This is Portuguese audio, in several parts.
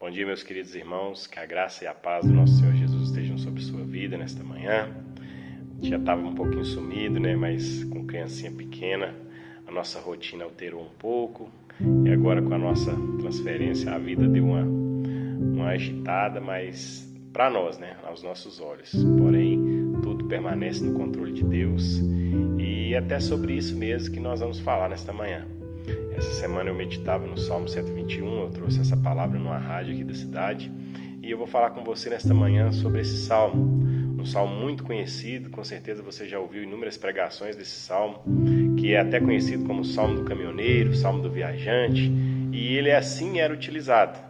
Bom dia, meus queridos irmãos, que a graça e a paz do nosso Senhor Jesus estejam sobre sua vida nesta manhã. Já estava um pouquinho sumido, mas com criancinha pequena, a nossa rotina alterou um pouco e agora com a nossa transferência a vida deu uma agitada, mas para nós, aos nossos olhos. Porém, tudo permanece no controle de Deus e até sobre isso mesmo que nós vamos falar nesta manhã. Essa semana eu meditava no Salmo 121, eu trouxe essa palavra numa rádio aqui da cidade e eu vou falar com você nesta manhã sobre esse salmo. Um salmo muito conhecido, com certeza você já ouviu inúmeras pregações desse salmo, que é até conhecido como o Salmo do Caminhoneiro, o Salmo do Viajante, e ele assim era utilizado.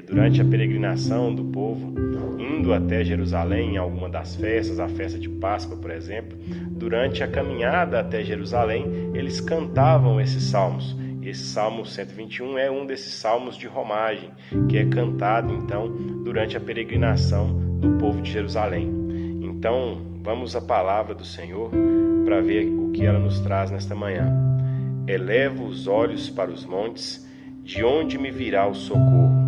Durante a peregrinação do povo, indo até Jerusalém em alguma das festas, a festa de Páscoa, por exemplo, durante a caminhada até Jerusalém, eles cantavam esses salmos. Esse Salmo 121 é um desses salmos de romagem, que é cantado, então, durante a peregrinação do povo de Jerusalém. Então, vamos à palavra do Senhor para ver o que ela nos traz nesta manhã. Elevo os olhos para os montes, de onde me virá o socorro?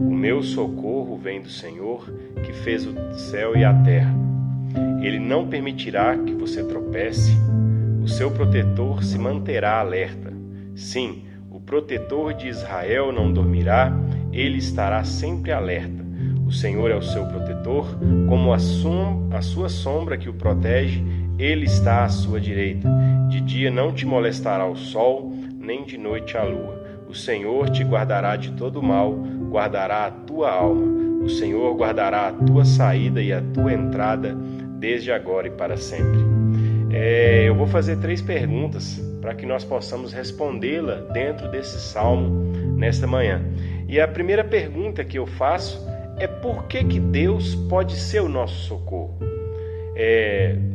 O meu socorro vem do Senhor, que fez o céu e a terra. Ele não permitirá que você tropece, o seu protetor se manterá alerta. Sim, o protetor de Israel não dormirá, ele estará sempre alerta. O Senhor é o seu protetor, como a sua sombra que o protege, ele está à sua direita. De dia não te molestará o sol, nem de noite a lua. O Senhor te guardará de todo mal, guardará a tua alma. O Senhor guardará a tua saída e a tua entrada, desde agora e para sempre. Eu vou fazer 3 perguntas para que nós possamos respondê-la dentro desse salmo nesta manhã. E a primeira pergunta que eu faço é por que Deus pode ser o nosso socorro?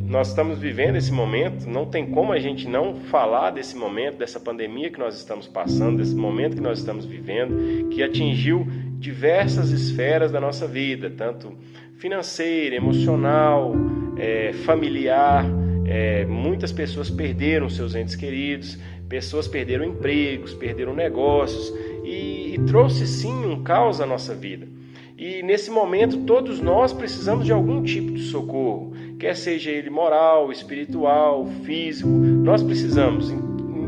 Nós estamos vivendo esse momento, não tem como a gente não falar desse momento, dessa pandemia que nós estamos passando, desse momento que nós estamos vivendo, que atingiu diversas esferas da nossa vida, tanto financeira, emocional, familiar. Muitas pessoas perderam seus entes queridos, pessoas perderam empregos, perderam negócios e trouxe sim um caos à nossa vida. E nesse momento todos nós precisamos de algum tipo de socorro, quer seja ele moral, espiritual, físico, nós precisamos.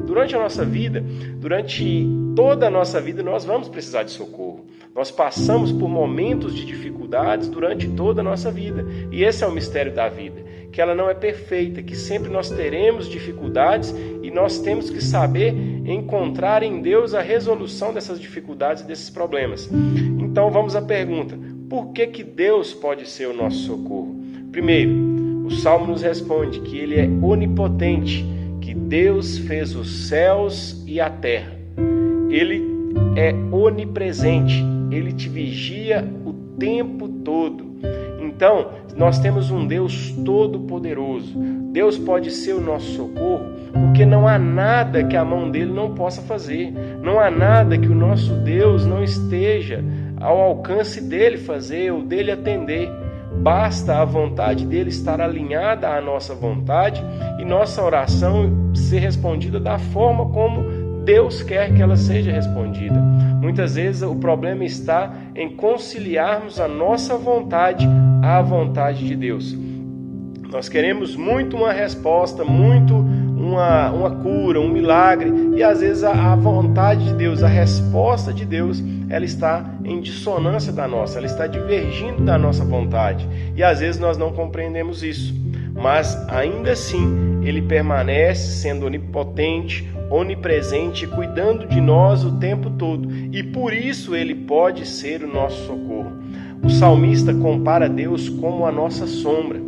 Durante a nossa vida, durante toda a nossa vida, nós vamos precisar de socorro. Nós passamos por momentos de dificuldades durante toda a nossa vida. E esse é o mistério da vida, que ela não é perfeita, que sempre nós teremos dificuldades e nós temos que saber encontrar em Deus a resolução dessas dificuldades e desses problemas. Então vamos à pergunta, por que Deus pode ser o nosso socorro? Primeiro, o Salmo nos responde que Ele é onipotente, que Deus fez os céus e a terra. Ele é onipresente, Ele te vigia o tempo todo. Então, nós temos um Deus todo-poderoso. Deus pode ser o nosso socorro, porque não há nada que a mão dele não possa fazer. Não há nada que o nosso Deus não esteja ao alcance dele fazer ou dele atender. Basta a vontade dele estar alinhada à nossa vontade e nossa oração ser respondida da forma como Deus quer que ela seja respondida. Muitas vezes o problema está em conciliarmos a nossa vontade à vontade de Deus. Nós queremos muito uma resposta, muito uma cura, um milagre, e às vezes a vontade de Deus, a resposta de Deus, ela está em dissonância da nossa, ela está divergindo da nossa vontade, e às vezes nós não compreendemos isso, mas ainda assim Ele permanece sendo onipotente, onipresente, cuidando de nós o tempo todo, e por isso Ele pode ser o nosso socorro. O salmista compara Deus como a nossa sombra.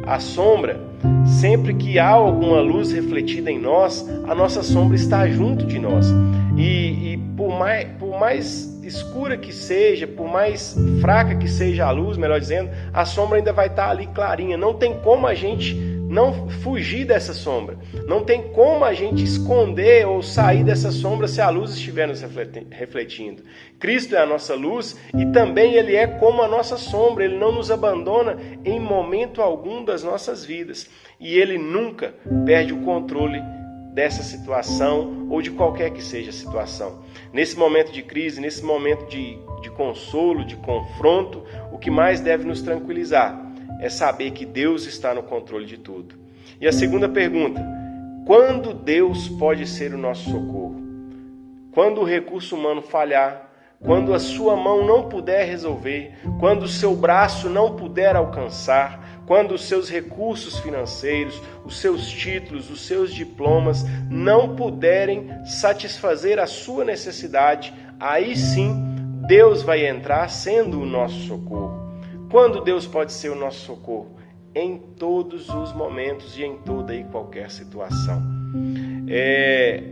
A sombra, sempre que há alguma luz refletida em nós, a nossa sombra está junto de nós. E por mais escura que seja, por mais fraca que seja a luz, melhor dizendo, a sombra ainda vai estar ali clarinha. Não tem como a gente não fugir dessa sombra. Não tem como a gente esconder ou sair dessa sombra se a luz estiver nos refletindo. Cristo é a nossa luz e também Ele é como a nossa sombra. Ele não nos abandona em momento algum das nossas vidas. E Ele nunca perde o controle dessa situação ou de qualquer que seja a situação. Nesse momento de crise, nesse momento de consolo, de confronto, o que mais deve nos tranquilizar é saber que Deus está no controle de tudo. E a segunda pergunta: quando Deus pode ser o nosso socorro? Quando o recurso humano falhar, quando a sua mão não puder resolver, quando o seu braço não puder alcançar, quando os seus recursos financeiros, os seus títulos, os seus diplomas não puderem satisfazer a sua necessidade, aí sim Deus vai entrar sendo o nosso socorro. Quando Deus pode ser o nosso socorro? Em todos os momentos e em toda e qualquer situação.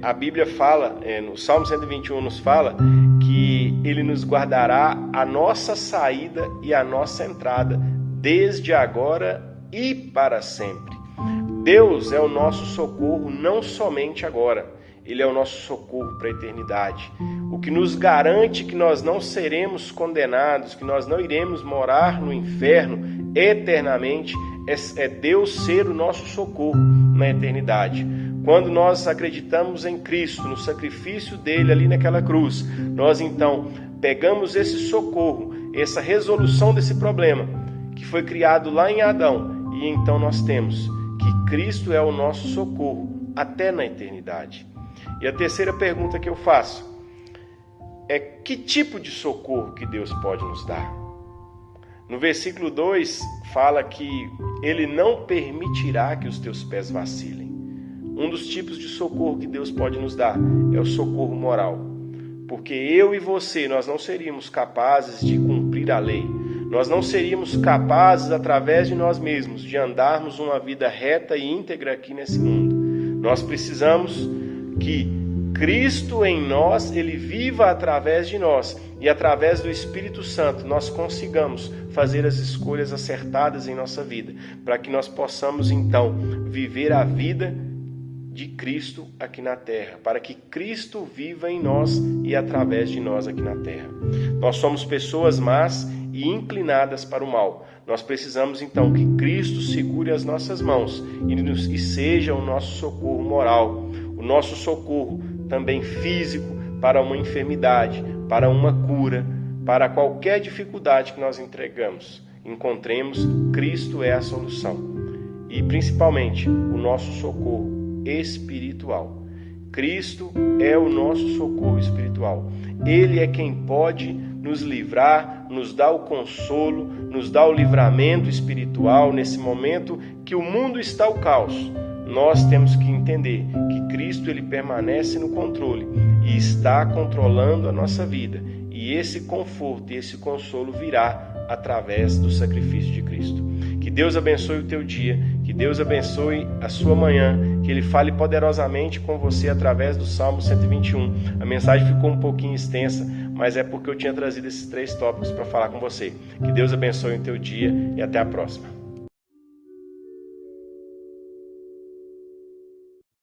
A Bíblia fala, no Salmo 121 nos fala que Ele nos guardará a nossa saída e a nossa entrada, desde agora e para sempre. Deus é o nosso socorro não somente agora, Ele é o nosso socorro para a eternidade. O que nos garante que nós não seremos condenados, que nós não iremos morar no inferno eternamente, é Deus ser o nosso socorro na eternidade. Quando nós acreditamos em Cristo, no sacrifício dele ali naquela cruz, nós então pegamos esse socorro, essa resolução desse problema que foi criado lá em Adão, e então nós temos que Cristo é o nosso socorro até na eternidade. E a terceira pergunta que eu faço é: que tipo de socorro que Deus pode nos dar? No versículo 2 fala que Ele não permitirá que os teus pés vacilem. Um dos tipos de socorro que Deus pode nos dar é o socorro moral. Porque eu e você, nós não seríamos capazes de cumprir a lei. Nós não seríamos capazes, através de nós mesmos, de andarmos uma vida reta e íntegra aqui nesse mundo. Nós precisamos que Cristo em nós, Ele viva através de nós, e através do Espírito Santo nós consigamos fazer as escolhas acertadas em nossa vida, para que nós possamos então viver a vida de Cristo aqui na terra, para que Cristo viva em nós e através de nós aqui na terra. Nós somos pessoas más e inclinadas para o mal. Nós precisamos então que Cristo segure as nossas mãos e seja o nosso socorro moral, o nosso socorro também físico para uma enfermidade, para uma cura, para qualquer dificuldade que nós encontremos, Cristo é a solução. E principalmente o nosso socorro espiritual. Cristo é o nosso socorro espiritual. Ele é quem pode nos livrar, nos dar o consolo, nos dar o livramento espiritual nesse momento que o mundo está ao caos. Nós temos que entender que Cristo ele permanece no controle e está controlando a nossa vida. E esse conforto e esse consolo virá através do sacrifício de Cristo. Que Deus abençoe o teu dia, que Deus abençoe a sua manhã, que Ele fale poderosamente com você através do Salmo 121. A mensagem ficou um pouquinho extensa, mas é porque eu tinha trazido esses 3 tópicos para falar com você. Que Deus abençoe o teu dia e até a próxima.